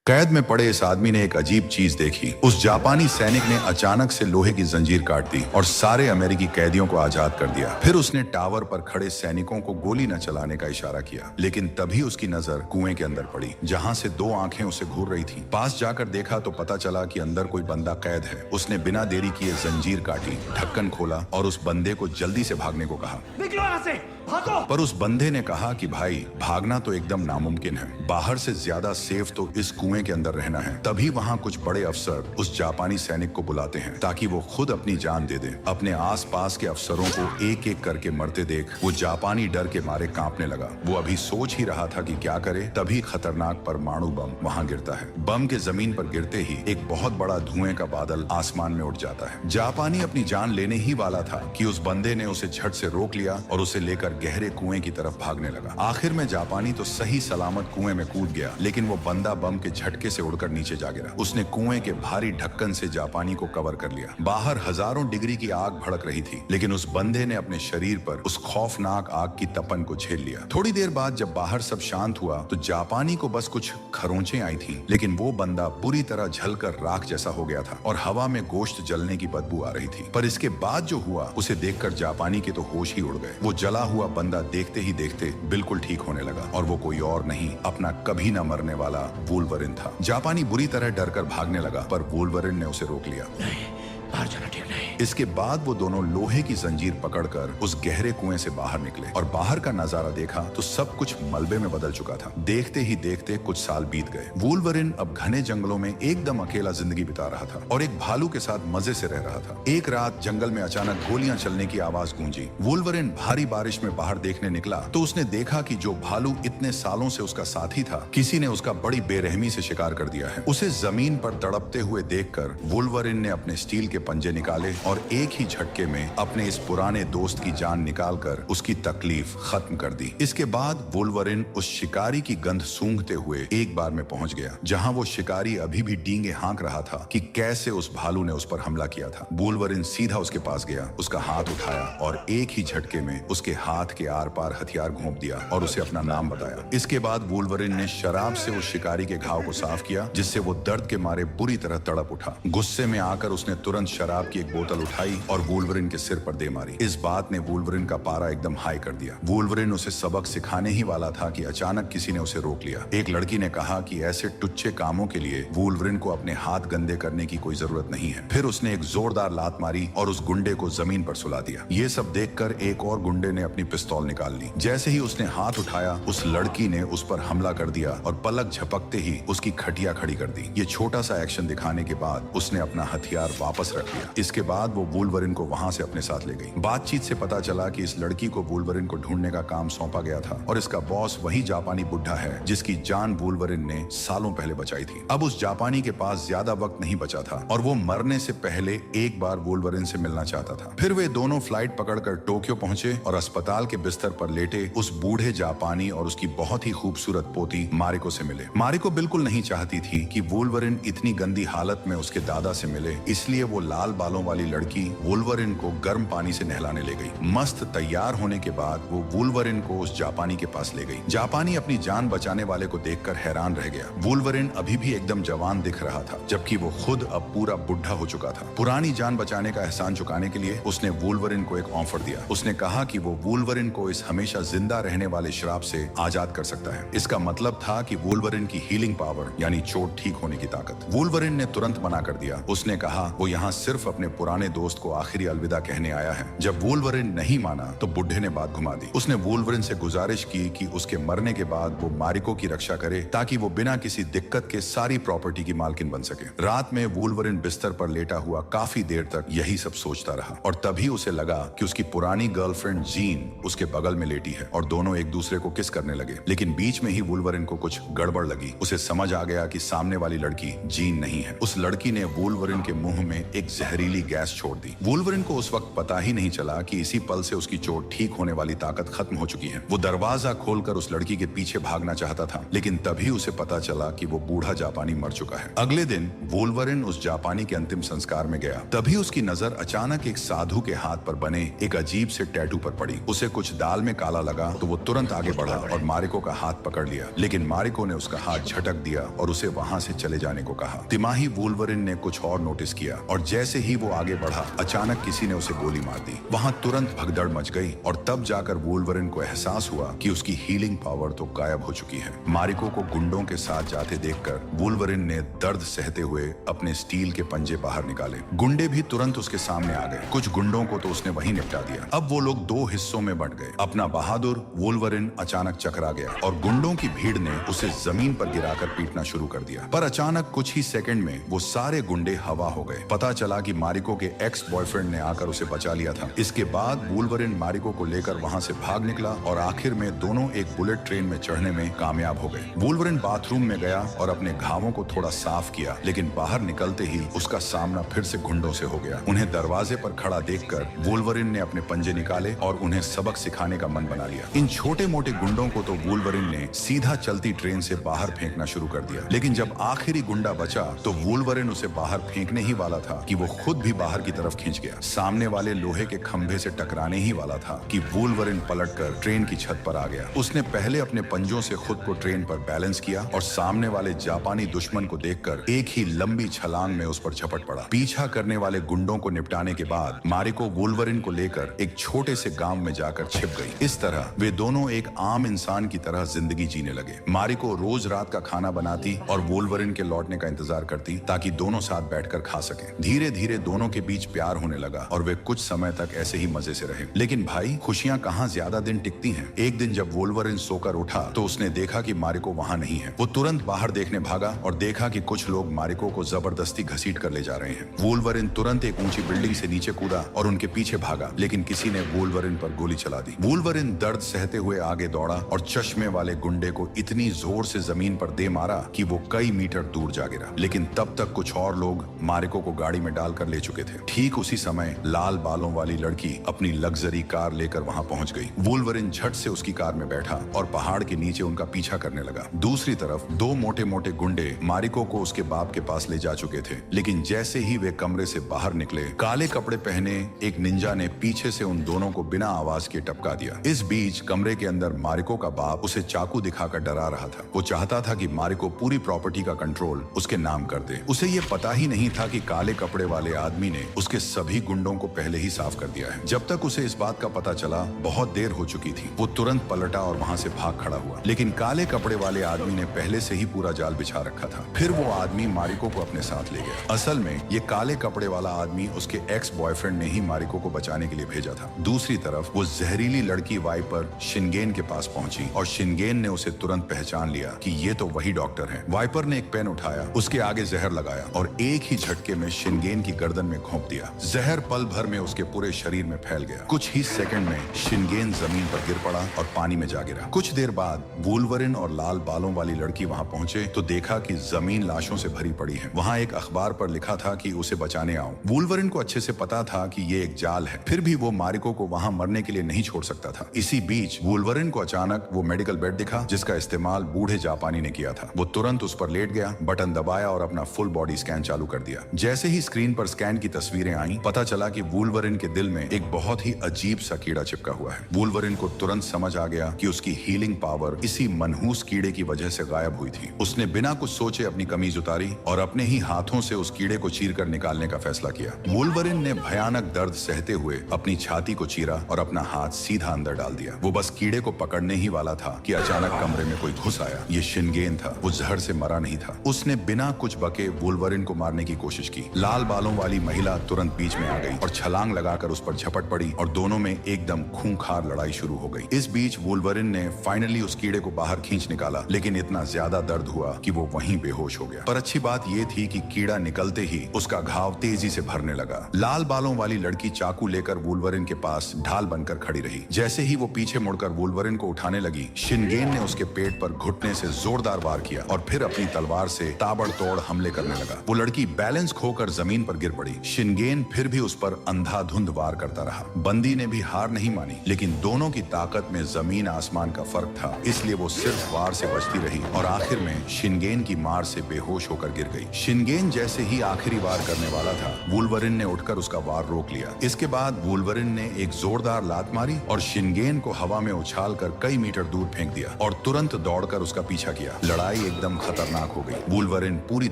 कैद में पड़े इस आदमी ने एक अजीब चीज देखी। उस जापानी सैनिक ने अचानक से लोहे की जंजीर काट दी और सारे अमेरिकी कैदियों को आजाद कर दिया। फिर उसने टावर पर खड़े सैनिकों को गोली न चलाने का इशारा किया, लेकिन तभी उसकी नजर कुएं के अंदर पड़ी, जहां से दो आंखें उसे घूर रही थीं। पास जाकर देखा तो पता चला कि अंदर कोई बंदा कैद है। उसने बिना देरी किए जंजीर काटी, ढक्कन खोला और उस बंदे को जल्दी से भागने को कहा। निकलो यहाँ से, भागो। पर उस बंदे ने कहा कि भाई, भागना तो एकदम नामुमकिन है। बाहर से ज्यादा सेफ तो इस कुएं के अंदर रहना है। तभी वहां कुछ बड़े अफसर उस जापानी सैनिक को बुलाते हैं ताकि वो खुद अपनी जान दे दे। अपने आसपास के अफसरों को एक एक करके मरते देख वो जापानी डर के मारे कांपने लगा। वो अभी सोच ही रहा था कि क्या करे, तभी खतरनाक परमाणु बम वहां गिरता है। बम के जमीन पर गिरते ही एक बहुत बड़ा धुएं का बादल आसमान में उठ जाता है। जापानी अपनी जान लेने ही वाला था कि उस बंदे ने उसे झट से रोक लिया और उसे लेकर गहरे कुएं की तरफ भागने लगा। आखिर में जापानी तो सही सलामत कुएं में कूद गया, लेकिन वो बंदा बम के झटके से उड़कर नीचे जा गिरा। उसने कुएं के भारी ढक्कन से जापानी को कवर कर लिया। बाहर हजारों डिग्री की आग भड़क रही थी, लेकिन उस बंदे ने अपने शरीर पर उस खौफनाक आग की तपन को झेल लिया। थोड़ी देर बाद जब बाहर सब शांत हुआ तो जापानी को बस कुछ खरोंचें आई थी, लेकिन वो बंदा पूरी तरह जलकर राख जैसा हो गया था और हवा में गोश्त जलने की बदबू आ रही थी। पर इसके बाद जो हुआ उसे देखकर जापानी के तो होश ही उड़ गए। वो जला हुआ बंदा देखते ही देखते बिल्कुल ठीक होने लगा और वो कोई और नहीं, अपना कभी न मरने वाला वुल्वरिन था। जापानी बुरी तरह डरकर भागने लगा, पर वुल्वरिन ने उसे रोक लिया। नहीं, बाहर जाना ठीक नहीं। इसके बाद वो दोनों लोहे की जंजीर पकड़कर उस गहरे कुएं से बाहर निकले और बाहर का नजारा देखा तो सब कुछ मलबे में बदल चुका था। देखते ही देखते कुछ साल बीत गए। वुल्वरिन अब घने जंगलों में एकदम अकेला जिंदगी बिता रहा था और एक भालू के साथ मजे से रह रहा था। एक रात जंगल में अचानक गोलियां चलने की आवाज गूंजी। वुल्वरिन भारी बारिश में बाहर देखने निकला तो उसने देखा कि जो भालू इतने सालों से उसका साथी था, किसी ने उसका बड़ी बेरहमी से शिकार कर दिया है। उसे जमीन पर तड़पते हुए देखकर वुल्वरिन ने अपने स्टील के पंजे निकाले और एक ही झटके में अपने इस पुराने दोस्त की जान निकालकर उसकी तकलीफ खत्म कर दी। इसके बाद वुल्वरिन उस शिकारी की गंध सूंघते हुए एक बार में पहुंच गया, जहां वो शिकारी अभी भी डींगे हाँक रहा था कि कैसे उस भालू ने उस पर हमला किया था। वुल्वरिन सीधा उसके पास गया, उसका हाथ उठाया और एक ही झटके में उसके हाथ के आर पार हथियार घोंप दिया और उसे अपना नाम बताया। इसके बाद वुल्वरिन ने शराब से उस शिकारी के घाव को साफ किया, जिससे वो दर्द के मारे बुरी तरह तड़प उठा। गुस्से में आकर उसने तुरंत शराब की एक बोतल उठाई और वुल्वरिन के सिर पर दे मारी। इस बात ने वुल्वरिन का पारा एकदम हाई कर दिया। वुल्वरिन उसे सबक सिखाने ही वाला था कि अचानक किसी ने उसे रोक लिया। एक लड़की ने कहा कि ऐसे टुच्चे कामों के लिए वुल्वरिन को अपने हाथ गंदे करने की कोई जरूरत नहीं है। फिर उसने एक जोरदार लात मारी और उस गुंडे को जमीन पर सुला दिया। ये सब देखकर एक और गुंडे ने अपनी पिस्तौल निकाल ली। जैसे ही उसने हाथ उठाया, उस लड़की ने उस पर हमला कर दिया और पलक झपकते ही उसकी खटिया खड़ी कर दी। ये छोटा सा एक्शन दिखाने के बाद उसने अपना हथियार वापस रख लिया। इसके बाद वो वुल्वरिन को वहां से अपने साथ ले गई। बातचीत से पता चला कि इस लड़की को वुल्वरिन को ढूंढने का काम सौंपा गया था और इसका बॉस वही जापानी बुढ़ा है जिसकी जान वुल्वरिन ने सालों पहले बचाई थी। अब उस जापानी के पास ज्यादा वक्त नहीं बचा था और वो मरने से पहले एक बार वुल्वरिन से मिलना चाहता था। फिर वे दोनों फ्लाइट पकड़कर टोक्यो पहुंचे और अस्पताल के बिस्तर पर लेटे उस बूढ़े जापानी और उसकी बहुत ही खूबसूरत पोती मारिको से मिले। मारिको बिल्कुल नहीं चाहती थी कि वुल्वरिन इतनी गंदी हालत में उसके दादा से मिले, इसलिए वो लाल बालों वाली लड़की वुल्वरिन को गर्म पानी से नहलाने ले गई। मस्त तैयार होने के बाद वो वुल्वरिन को उस जापानी के पास ले गई। जापानी अपनी जान बचाने वाले को देखकर हैरान रह गया। वुल्वरिन अभी भी एकदम जवान दिख रहा था, जबकि वो खुद अब पूरा बुढ़ा हो चुका था। पुरानी जान बचाने का एहसान चुकाने के लिए उसने वुल्वरिन को एक ऑफर दिया। उसने कहा कि वो वुल्वरिन को इस हमेशा जिंदा रहने वाले श्राप से आजाद कर सकता है। इसका मतलब था कि वुल्वरिन की हीलिंग पावर, यानी चोट ठीक होने की ताकत। वुल्वरिन ने तुरंत मना कर दिया। उसने कहा वो यहाँ सिर्फ अपने पुराने दोस्त को आखिरी अलविदा कहने आया है। जब वुल्वरिन नहीं माना तो बुढ़े ने बात घुमा दी। उसने वुल्वरिन से गुजारिश की कि उसके मरने के बाद वो मारिको की रक्षा करे ताकि वो बिना किसी दिक्कत के सारी प्रॉपर्टी की मालकिन बन सके। रात में वुल्वरिन बिस्तर पर लेटा हुआ काफी देर तक यही सब सोचता रहा और तभी उसे लगा कि उसकी पुरानी गर्लफ्रेंड जीन उसके बगल में लेटी है और दोनों एक दूसरे को किस करने लगे। लेकिन बीच में ही वुल्वरिन को कुछ गड़बड़ लगी। उसे समझ आ गया कि सामने वाली लड़की जीन नहीं है। उस लड़की ने वुल्वरिन के मुंह में एक एक जहरीली गैस छोड़ दी। वुल्वरिन को उस वक्त पता ही नहीं चला कि इसी पल से उसकी चोट ठीक होने वाली ताकत खत्म हो चुकी है। वो दरवाजा खोलकर उस लड़की के पीछे भागना चाहता था, लेकिन तभी उसे पता चला कि वो बूढ़ा जापानी मर चुका है। अगले दिन वुल्वरिन उस जापानी के अंतिम संस्कार में गया। तभी उसकी नजर अचानक एक साधु के हाथ पर बने एक अजीब से टैटू पर पड़ी। उसे कुछ दाल में काला लगा तो वो तुरंत आगे बढ़ा और मारिको का हाथ पकड़ लिया, लेकिन मारिको ने उसका हाथ झटक दिया और उसे वहां से चले जाने को कहा। तिमाही वुल्वरिन ने कुछ और नोटिस किया और जैसे ही वो आगे बढ़ा, अचानक किसी ने उसे गोली मार दी। वहां तुरंत भगदड़ मच गई और तब जाकर वुल्वरिन को एहसास हुआ कि उसकी हीलिंग पावर तो गायब हो चुकी है। मारिको को गुंडों के साथ जाते देखकर वुल्वरिन ने दर्द सहते हुए अपने स्टील के पंजे बाहर निकाले। गुंडे भी तुरंत उसके सामने आ गए। कुछ गुंडों को तो उसने वहीं निपटा दिया। अब वो लोग दो हिस्सों में बंट गए। अपना बहादुर वुल्वरिन अचानक चकरा गया और गुंडों की भीड़ ने उसे जमीन पर गिराकर पीटना शुरू कर दिया। पर अचानक कुछ ही सेकंड में वो सारे गुंडे हवा हो गए। पता चला कि मारिको के एक्स बॉयफ्रेंड ने आकर उसे बचा लिया था। इसके बाद वुल्वरिन मारिको को लेकर वहां से भाग निकला और आखिर में दोनों एक बुलेट ट्रेन में चढ़ने में कामयाब हो गए। वुल्वरिन बाथरूम में गया और अपने घावों को थोड़ा साफ किया, लेकिन बाहर निकलते ही उसका सामना फिर से गुंडों से हो गया। उन्हें दरवाजे पर खड़ा देखकर वुल्वरिन ने अपने पंजे निकाले और उन्हें सबक सिखाने का मन बना लिया। इन छोटे मोटे गुंडों को तो वुल्वरिन ने सीधा चलती ट्रेन से बाहर फेंकना शुरू कर दिया, लेकिन जब आखिरी गुंडा बचा तो वुल्वरिन उसे बाहर फेंकने ही वाला था कि वो खुद भी बाहर की तरफ खींच गया। सामने वाले लोहे के खंभे से टकराने ही वाला था कि वुल्वरिन पलटकर ट्रेन की छत पर आ गया। उसने पहले अपने पंजों से खुद को ट्रेन पर बैलेंस किया और सामने वाले जापानी दुश्मन को देखकर एक ही लंबी छलांग में उस पर झपट पड़ा। पीछा करने वाले गुंडों को निपटाने के बाद मारिको वुल्वरिन को लेकर एक छोटे से गांव में जाकर छिप गई। इस तरह वे दोनों एक आम इंसान की तरह जिंदगी जीने लगे। मारिको रोज रात का खाना बनाती और वुल्वरिन के लौटने का इंतजार करती ताकि दोनों साथ बैठकर खा सकें। धीरे धीरे दोनों के बीच प्यार होने लगा और वे कुछ समय तक ऐसे ही मजे से रहे। लेकिन भाई, खुशियां कहाँ ज्यादा दिन टिकती हैं। एक दिन जब वुल्वरिन सोकर उठा तो उसने देखा कि मारिको वहां नहीं है। वो तुरंत बाहर देखने भागा और देखा कि कुछ लोग मारिको को जबरदस्ती घसीट कर ले जा रहे हैं। वुल्वरिन तुरंत एक ऊंची बिल्डिंग से नीचे कूदा और उनके पीछे भागा, लेकिन किसी ने वुल्वरिन पर गोली चला दी। वुल्वरिन दर्द सहते हुए आगे दौड़ा और चश्मे वाले गुंडे को इतनी जोर से जमीन पर दे मारा कि वो कई मीटर दूर जा गिरा। लेकिन तब तक कुछ और लोग मारिको को गाड़ी में डालकर ले चुके थे। ठीक उसी समय लाल बालों वाली लड़की अपनी लग्जरी कार लेकर वहां पहुंच गई। वुल्वरिन झट से उसकी कार में बैठा और पहाड़ के नीचे उनका पीछा करने लगा। दूसरी तरफ दो मोटे मोटे गुंडे मारिको को उसके बाप के पास ले जा चुके थे, लेकिन जैसे ही वे कमरे से बाहर निकले, काले कपड़े पहने एक निंजा ने पीछे से उन दोनों को बिना आवाज के टपका दिया। इस बीच कमरे के अंदर मारिको का बाप उसे चाकू दिखाकर डरा रहा था। वो चाहता था कि मारिको पूरी प्रॉपर्टी का कंट्रोल उसके नाम कर दे। उसे ये पता ही नहीं था कि काले कपड़े वाले आदमी ने उसके सभी गुंडों को पहले ही साफ कर दिया है। जब तक उसे इस बात का पता चला, बहुत देर हो चुकी थी। वो तुरंत पलटा और वहां से भाग खड़ा हुआ, लेकिन काले कपड़े वाले आदमी ने पहले से ही पूरा जाल बिछा रखा था। फिर वो आदमी मारिको को अपने साथ ले गया। असल में ये काले कपड़े वाला आदमी उसके एक्स बॉयफ्रेंड ने ही मारिको को बचाने के लिए भेजा था। दूसरी तरफ वो जहरीली लड़की वाइपर शिनगेन के पास पहुंची और शिनगेन ने उसे तुरंत पहचान लिया कि ये तो वही डॉक्टर है। वाइपर ने एक पेन उठाया, उसके आगे जहर लगाया और एक ही झटके में शिनगेन की गर्दन में घोंप दिया। जहर पल भर में उसके पूरे शरीर में फैल गया। कुछ ही सेकंड में शिनगेन जमीन पर गिर पड़ा और पानी में जा गिरा। कुछ देर बाद वुल्वरिन और लाल बालों वाली लड़की वहां पहुंचे तो देखा कि जमीन लाशों से भरी पड़ी है। वहां एक अखबार पर लिखा था कि उसे बचाने आओ। वुल्वरिन को अच्छे से पता था कि ये एक जाल है, फिर भी वो मारिको को वहां मरने के लिए नहीं छोड़ सकता था। इसी बीच वुल्वरिन को अचानक वो मेडिकल बेड दिखा जिसका इस्तेमाल बूढ़े जापानी ने किया था। वो तुरंत उस पर लेट गया, बटन दबाया और अपना फुल बॉडी स्कैन चालू कर दिया। जैसे ही स्क्रीन पर स्कैन की तस्वीरें आई, पता चला कि वुल्वरिन के दिल में एक बहुत ही अजीब सा कीड़ा चिपका हुआ है। वुल्वरिन को तुरंत समझ आ गया कि उसकी हीलिंग पावर इसी मनहूस कीड़े की वजह से गायब हुई थी। उसने बिना कुछ सोचे अपनी कमीज उतारी और अपने ही हाथों से उस कीड़े को चीरकर निकालने का फैसला किया। वुल्वरिन ने भयानक दर्द सहते हुए अपनी छाती को चीरा और अपना हाथ सीधा अंदर डाल दिया। वो बस कीड़े को पकड़ने ही वाला था कि अचानक कमरे में कोई घुस आया। ये शिनगेन था। वो जहर से मरा नहीं था। उसने बिना कुछ बके वुल्वरिन को मारने की कोशिश की। लाल बालों वाली महिला तुरंत बीच में आ गई और छलांग लगाकर उस पर झपट पड़ी और दोनों में एकदम खूंखार लड़ाई शुरू हो गई। इस बीच वुल्वरिन ने फाइनली उस कीड़े को बाहर खींच निकाला, लेकिन इतना ज्यादा दर्द हुआ कि वो वहीं बेहोश हो गया। पर अच्छी बात ये थी कि कीड़ा निकलते ही उसका घाव तेजी से भरने लगा। लाल बालों वाली लड़की चाकू लेकर वुल्वरिन के पास ढाल बनकर खड़ी रही। जैसे ही वो पीछे मुड़कर वुल्वरिन को उठाने लगी, शिनगेन ने उसके पेट पर घुटने से जोरदार वार किया और फिर अपनी तलवार से ताबड़तोड़ हमले करने लगा। वो लड़की बैलेंस खोकर जमीन जमीन पर गिर पड़ी। शिनगेन फिर भी उस पर अंधाधुंध वार करता रहा। बंदी ने भी हार नहीं मानी, लेकिन दोनों की ताकत में जमीन आसमान का फर्क था, इसलिए वो सिर्फ वार से बचती रही और आखिर में शिनगेन की मार से बेहोश होकर गिर गई। शिनगेन जैसे ही आखिरी वार करने वाला था, वुल्वरिन ने उठकर उसका वार रोक लिया। इसके बाद वुल्वरिन ने एक जोरदार लात मारी और शिनगेन को हवा में उछालकर कई मीटर दूर फेंक दिया और तुरंत दौड़कर उसका पीछा किया। लड़ाई एकदम खतरनाक हो गई। वुल्वरिन पूरी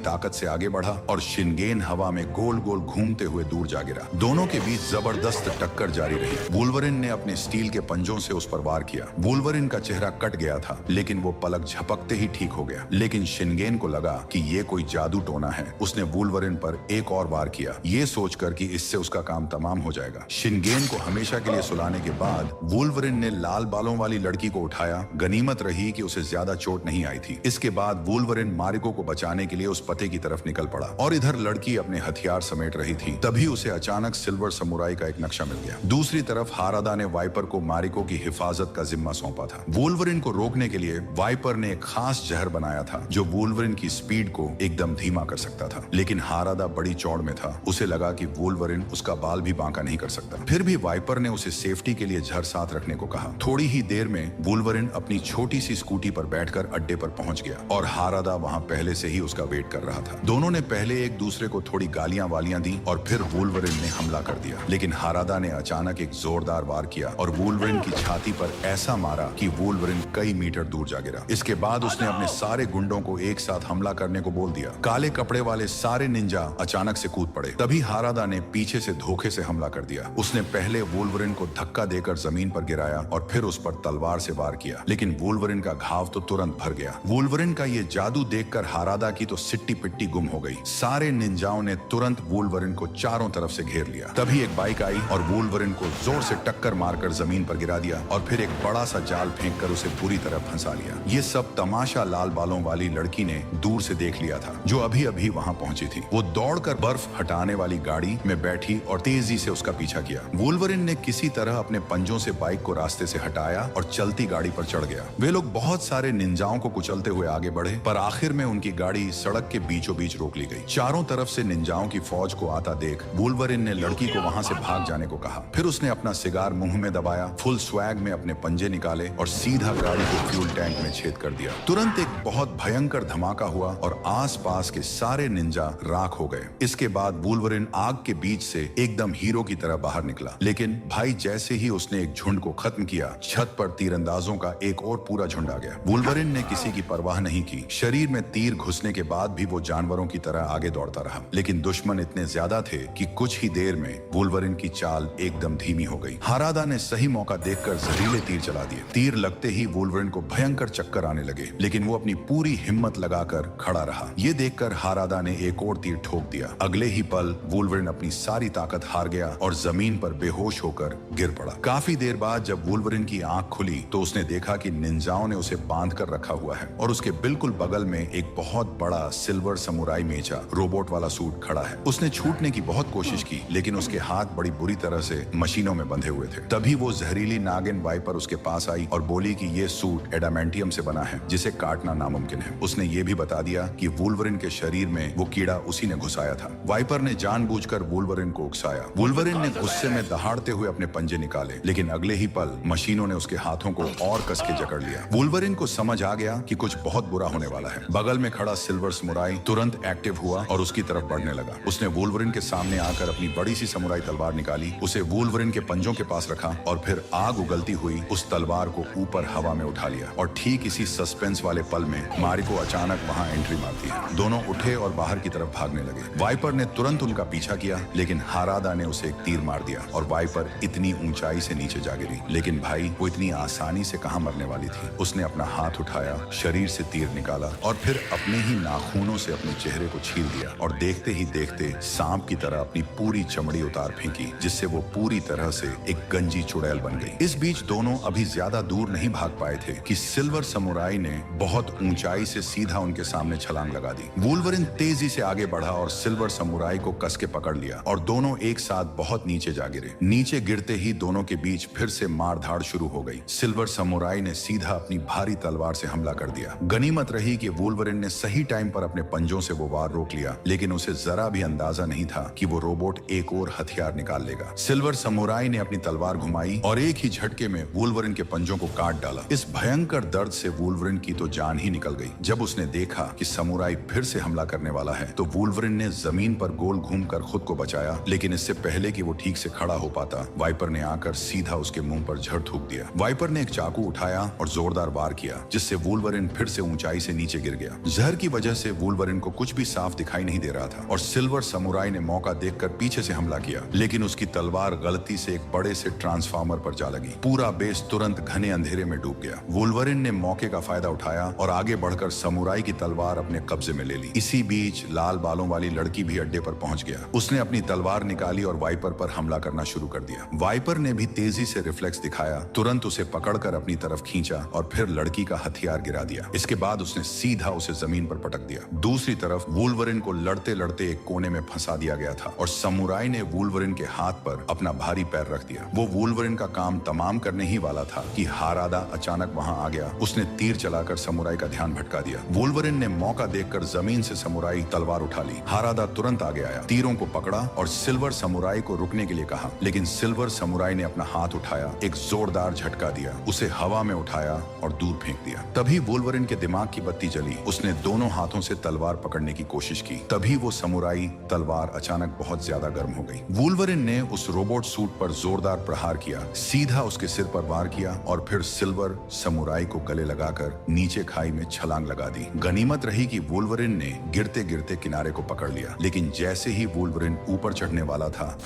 ताकत से आगे बढ़ा और शिनगेन हवा में गोल गोल घूमते हुए दूर जा गिरा। दोनों के बीच जबरदस्त टक्कर जारी रही। वुल्वरिन ने अपने स्टील के पंजों से उस पर वार किया। वुल्वरिन का चेहरा कट गया था, लेकिन वो पलक झपकते ही ठीक हो गया। लेकिन शिनगेन को लगा कि ये कोई जादू टोना है। उसने वुल्वरिन पर एक और वार किया, ये सोचकर कि इससे उसका काम तमाम हो जाएगा। शिनगेन को हमेशा के लिए सुलाने के बाद वुल्वरिन ने लाल बालों वाली लड़की को उठाया। गनीमत रही कि उसे ज्यादा चोट नहीं आई थी। इसके बाद वुल्वरिन मारिको को बचाने के लिए उस पते की तरफ निकल पड़ा और इधर लड़की अपने हथियार समेट रही थी। तभी उसे अचानक सिल्वर समुराई का एक नक्शा मिल गया। दूसरी तरफ हारादा ने वाइपर को मारिको की हिफाजत का जिम्मा सौंपा था। वुल्वरिन को रोकने के लिए वाइपर ने एक खास जहर बनाया था जो वुल्वरिन की स्पीड को एकदम धीमा कर सकता था। लेकिन हारादा बड़ी चौड़ में था। उसे लगा कि वुल्वरिन उसका बाल भी बांका नहीं कर सकता। फिर भी वाइपर ने उसे सेफ्टी के लिए जहर साथ रखने को कहा। थोड़ी ही देर में वुल्वरिन अपनी छोटी सी स्कूटी पर बैठकर अड्डे पर पहुंच गया और हारादा वहां पहले से ही उसका वेट कर रहा था। दोनों ने पहले एक दूसरे को थोड़ी गालियां वालियां दी और फिर वुल्वरिन ने हमला कर दिया। लेकिन हारादा ने अचानक एक जोरदार वार किया और वुल्वरिन की छाती पर ऐसा मारा कि वुल्वरिन कई मीटर दूर जा गिरा। इसके बाद उसने अपने सारे गुंडों को एक साथ हमला करने को बोल दिया। काले कपड़े वाले सारे निंजा अचानक से कूद पड़े। तभी हारादा ने पीछे से धोखे से हमला कर दिया। उसने पहले वुल्वरिन को धक्का देकर जमीन पर गिराया और फिर उस पर तलवार से वार किया। लेकिन वुल्वरिन का घाव तो तुरंत भर गया। वुल्वरिन का ये जादू देखकर हारादा की तो सिट्टी पिट्टी गुम हो गई। सारे निंजाओं ने तुरंत वुल्वरिन को चारों तरफ से घेर लिया। तभी एक बाइक आई और वुल्वरिन को जोर से टक्कर मारकर जमीन पर गिरा दिया और फिर एक बड़ा सा जाल फेंककर उसे पूरी तरह फंसा लिया। ये सब तमाशा लाल बालों वाली लड़की ने दूर से देख लिया था, जो अभी अभी वहां पहुंची थी। वो दौड़कर बर्फ हटाने वाली गाड़ी में बैठी और तेजी से उसका पीछा किया। वुल्वरिन ने किसी तरह अपने पंजों से बाइक को रास्ते से हटाया और चलती गाड़ी पर चढ़ गया। वे लोग बहुत सारे निंजाओं को कुचलते हुए आगे बढ़े, पर आखिर में उनकी गाड़ी सड़क के बीचों बीच रोक ली गई। चारों तरफ से निंजाओं की फौज को आता देख वुल्वरिन ने लड़की को वहां से भाग जाने को कहा। फिर उसने अपना सिगार मुंह में दबाया, फुल स्वैग में अपने पंजे निकाले और सीधा गाड़ी को फ्यूल टैंक में छेद कर दिया। तुरंत एक बहुत भयंकर धमाका हुआ और आसपास के सारे निंजा राख हो गए। इसके बाद वुल्वरिन आग के बीच से एकदम हीरो की तरह बाहर निकला। लेकिन भाई जैसे ही उसने एक झुंड को खत्म किया, छत पर तीरंदाजों का एक और पूरा झुंड आ गया। वुल्वरिन ने किसी की परवाह नहीं की। शरीर में तीर घुसने के बाद भी वो जानवरों की तरह आगे दौड़ता रहा। लेकिन दुश्मन इतने ज्यादा थे कि कुछ ही देर में वुल्वरिन की चाल एकदम धीमी हो गई। हारादा ने सही मौका देखकर जहरीले तीर चला दिए। तीर लगते ही वुल्वरिन को भयंकर चक्कर आने लगे, लेकिन वो अपनी पूरी हिम्मत लगाकर खड़ा रहा। ये देखकर हारादा ने एक और तीर ठोक दिया। अगले ही पल वुल्वरिन अपनी सारी ताकत हार गया और जमीन पर बेहोश होकर गिर पड़ा। काफी देर बाद जब वुल्वरिन की आंख खुली तो उसने देखा कि निंजाओं ने उसे बांध कर रखा हुआ है और उसके बिल्कुल बगल में एक बहुत बड़ा सिल्वर समुराई मेचा रोबोट वाला सूट खड़ा है। उसने छूटने की बहुत कोशिश की, लेकिन उसके हाथ बड़ी बुरी तरह से मशीनों में बंधे हुए थे। तभी वो जहरीली नागिन वाइपर उसके पास आई और बोली कि ये सूट एडामेंटियम से बना है, जिसे काटना नामुमकिन है। उसने ये भी बता दिया कि वुल्वरिन के शरीर में वो कीड़ा उसी ने घुसाया था। वाइपर ने जानबूझकर वुल्वरिन को उकसाया। वुल्वरिन ने गुस्से में दहाड़ते हुए अपने पंजे निकाले, लेकिन अगले ही पल मशीनों ने उसके हाथों को और कस के जकड़ लिया। वुल्वरिन को समझ आ गया कि कुछ बहुत बुरा होने वाला है। बगल में खड़ा सिल्वर समुराई तुरंत एक्टिव हुआ और उसकी तरफ बढ़ने लगा। उसने वुल्वरिन के सामने आकर अपनी बड़ी सी समुराई तलवार निकाली, उसे वुल्वरिन के पंजों के पास रखा और फिर आग उगलती हुई उस तलवार को ऊपर हवा में उठा लिया। और ठीक इसी सस्पेंस वाले पल में मारिको अचानक वहां एंट्री मारती है। दोनों उठे और बाहर की तरफ भागने लगे। वाइपर ने तुरंत उनका पीछा किया, लेकिन हारादा ने उसे एक तीर मार दिया और वाइपर इतनी ऊंचाई से नीचे जा गिरी। लेकिन भाई वो इतनी आसानी से कहां मरने वाली थी। उसने अपना हाथ उठाया, शरीर से तीर निकाला और फिर अपने ही नाखूनों से अपने चेहरे को छील दिया और देखते ही देखते सांप की तरह अपनी पूरी चमड़ी उतार फेंकी, जिससे वो पूरी तरह से एक गंजी चुड़ैल बन गई। इस बीच दोनों अभी ज्यादा दूर नहीं भाग पाए थे कि सिल्वर समुराई ने बहुत ऊंचाई से सीधा उनके सामने छलांग लगा दी। वुल्वरिन तेजी से आगे बढ़ा और सिल्वर समुराई को कस के पकड़ लिया और दोनों एक साथ बहुत नीचे जा गिरे। नीचे गिरते ही दोनों के बीच फिर से मारधाड़ शुरू हो गई। सिल्वर समुराई ने सीधा अपनी भारी तलवार से हमला कर दिया। गनीमत रही कि वुल्वरिन ने सही टाइम पर अपने पंजों से वो वार रोक लिया, लेकिन उसे जरा जरा भी अंदाजा नहीं था कि वो रोबोट एक और हथियार निकाल लेगा। सिल्वर समुराई ने अपनी तलवार घुमाई और एक ही झटके में वुल्वरिन के पंजों को काट डाला। इस भयंकर दर्द से वुल्वरिन की तो जान ही निकल गई। जब उसने देखा कि समुराई फिर से हमला करने वाला है तो वुल्वरिन ने जमीन पर गोल घूमकर खुद को बचाया, लेकिन इससे पहले कि वो ठीक से खड़ा हो पाता, वाइपर ने आकर सीधा उसके मुंह पर झड़ थूक दिया। वाइपर ने एक चाकू उठाया और जोरदार वार किया, जिससे वुल्वरिन फिर से ऊंचाई से नीचे गिर गया। जहर की वजह से वुल्वरिन को कुछ भी साफ दिखाई नहीं दे रहा था और सिल्वर समुराई ने मौका देखकर पीछे से हमला किया, लेकिन उसकी तलवार गलती से एक बड़े से ट्रांसफार्मर पर जा लगी। पूरा बेस तुरंत घने अंधेरे में डूब गया। वुल्वरिन ने मौके का फायदा उठाया और आगे बढ़कर समुराई की तलवार अपने कब्जे में ले ली। इसी बीच लाल बालों वाली लड़की भी अड्डे पर पहुंच गया। उसने अपनी तलवार निकाली और वाइपर पर हमला करना शुरू कर दिया। वाइपर ने भी तेजी से रिफ्लेक्स दिखाया, तुरंत उसे पकड़कर अपनी तरफ खींचा और फिर लड़की का हथियार गिरा दिया। इसके बाद उसने सीधा उसे जमीन पर पटक दिया। दूसरी तरफ वुल्वरिन को लड़ते लड़ते एक कोने में फंसा दिया गया था और समुराई ने वुल्वरिन के हाथ पर अपना भारी पैर रख दिया। वो वुल्वरिन का काम तमाम करने ही वाला था कि हारादा अचानक वहां आ गया। उसने तीर चलाकर समुराई का ध्यान भटका दिया। वुल्वरिन ने मौका देखकर जमीन से समुराई तलवार उठा ली। हारादा तुरंत आगे आया, तीरों को पकड़ा और सिल्वर समुराई को रुकने के लिए कहा, लेकिन सिल्वर समुराई ने अपना हाथ उठाया, एक जोरदार झटका दिया, उसे हवा में उठाया और दूर फेंक दिया। तभी वुल्वरिन के दिमाग की बत्ती जली। उसने दोनों हाथों से तलवार पकड़ने की कोशिश की। तभी वो समुराई तलवार अचानक बहुत ज्यादा गर्म हो गई। वुल्वरिन ने उस रोबोट सूट पर जोरदार प्रहार किया, सीधा उसके सिर पर वार किया और फिर सिल्वर समुराई को गले लगाकर नीचे खाई में छलांग लगा दी। गनीमत रही कि वुल्वरिन ने गिरते गिरते किनारे को पकड़ लिया, लेकिन जैसे ही वुल्वरिन ऊपर चढ़ने वाला था,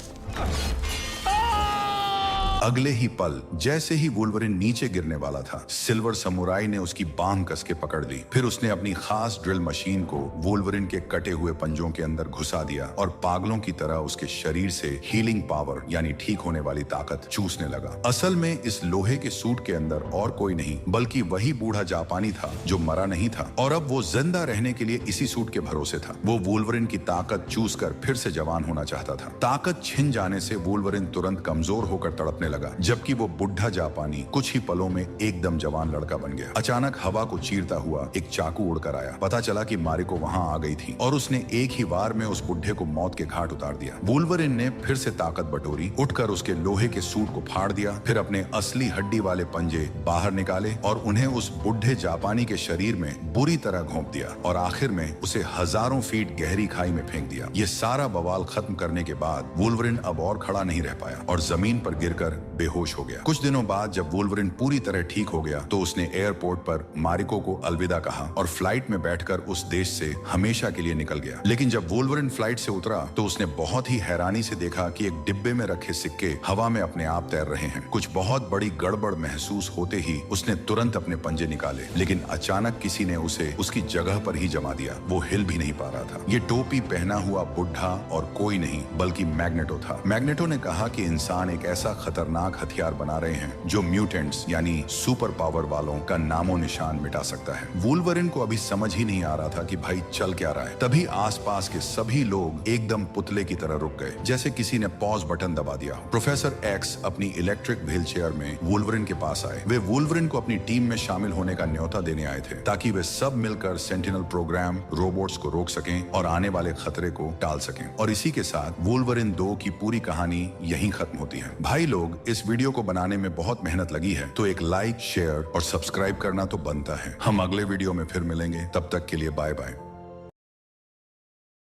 अगले ही पल जैसे ही वुल्वरिन नीचे गिरने वाला था, सिल्वर समुराई ने उसकी बांह कस के पकड़ ली। फिर उसने अपनी खास ड्रिल मशीन को वुल्वरिन के कटे हुए पंजों के अंदर घुसा दिया और पागलों की तरह उसके शरीर से हीलिंग पावर यानी ठीक होने वाली ताकत चूसने लगा। असल में इस लोहे के सूट के अंदर और कोई नहीं बल्कि वही बूढ़ा जापानी था जो मरा नहीं था और अब वो जिंदा रहने के लिए इसी सूट के भरोसे था। वो वुल्वरिन की ताकत चूस कर फिर से जवान होना चाहता था। ताकत छिन जाने से वुल्वरिन तुरंत कमजोर होकर तड़पने लगा, जबकि वो बुढ़ा जापानी कुछ ही पलों में एकदम जवान लड़का बन गया। अचानक हवा को चीरता हुआ एक चाकू उड़कर आया। पता चला कि मारिको वहां आ गई थी और उसने एक ही वार में उस बुढ़े को मौत के घाट उतार दिया। वुल्वरिन ने फिर से ताकत बटोरी, उठकर उसके लोहे के सूट को फाड़ दिया, फिर अपने असली हड्डी वाले पंजे बाहर निकाले और उन्हें उस बुढ़े जापानी के शरीर में बुरी तरह घोंप दिया और आखिर में उसे हजारों फीट गहरी खाई में फेंक दिया। ये सारा बवाल खत्म करने के बाद वुल्वरिन अब और खड़ा नहीं रह पाया और जमीन पर गिरकर बेहोश हो गया। कुछ दिनों बाद जब वुल्वरिन पूरी तरह ठीक हो गया तो उसने एयरपोर्ट पर मारिको को अलविदा कहा और फ्लाइट में बैठकर उस देश से हमेशा के लिए निकल गया। लेकिन जब वुल्वरिन फ्लाइट से उतरा तो उसने बहुत ही हैरानी से देखा कि एक डिब्बे में रखे सिक्के हवा में अपने आप तैर रहे हैं। कुछ बहुत बड़ी गड़बड़ महसूस होते ही उसने तुरंत अपने पंजे निकाले, लेकिन अचानक किसी ने उसे उसकी जगह पर ही जमा दिया। वो हिल भी नहीं पा रहा था। ये टोपी पहना हुआ बुढ़ा और कोई नहीं बल्कि मैग्नेटो था। मैग्नेटो ने कहा कि इंसान एक ऐसा खतरनाक हथियार बना रहे हैं जो म्यूटेंट्स यानी सुपर पावर वालों का नामो निशान मिटा सकता है। वुल्वरिन को अभी समझ ही नहीं आ रहा था कि भाई चल क्या रहा है। तभी आसपास के सभी लोग एकदम पुतले की तरह रुक गए, जैसे किसी ने पॉज बटन दबा दिया। प्रोफेसर एक्स अपनी इलेक्ट्रिक व्हील चेयर में वुल्वरिन के पास आए। वे वुल्वरिन को अपनी टीम में शामिल होने का न्योता देने आए थे ताकि वे सब मिलकर सेंटिनल प्रोग्राम रोबोट्स को रोक सकें और आने वाले खतरे को टाल सकें। और इसी के साथ वुल्वरिन 2 की पूरी कहानी यहीं खत्म होती है। भाई लोग, इस वीडियो को बनाने में बहुत मेहनत लगी है, तो एक लाइक, शेयर और सब्सक्राइब करना तो बनता है। हम अगले वीडियो में फिर मिलेंगे, तब तक के लिए बाय बाय।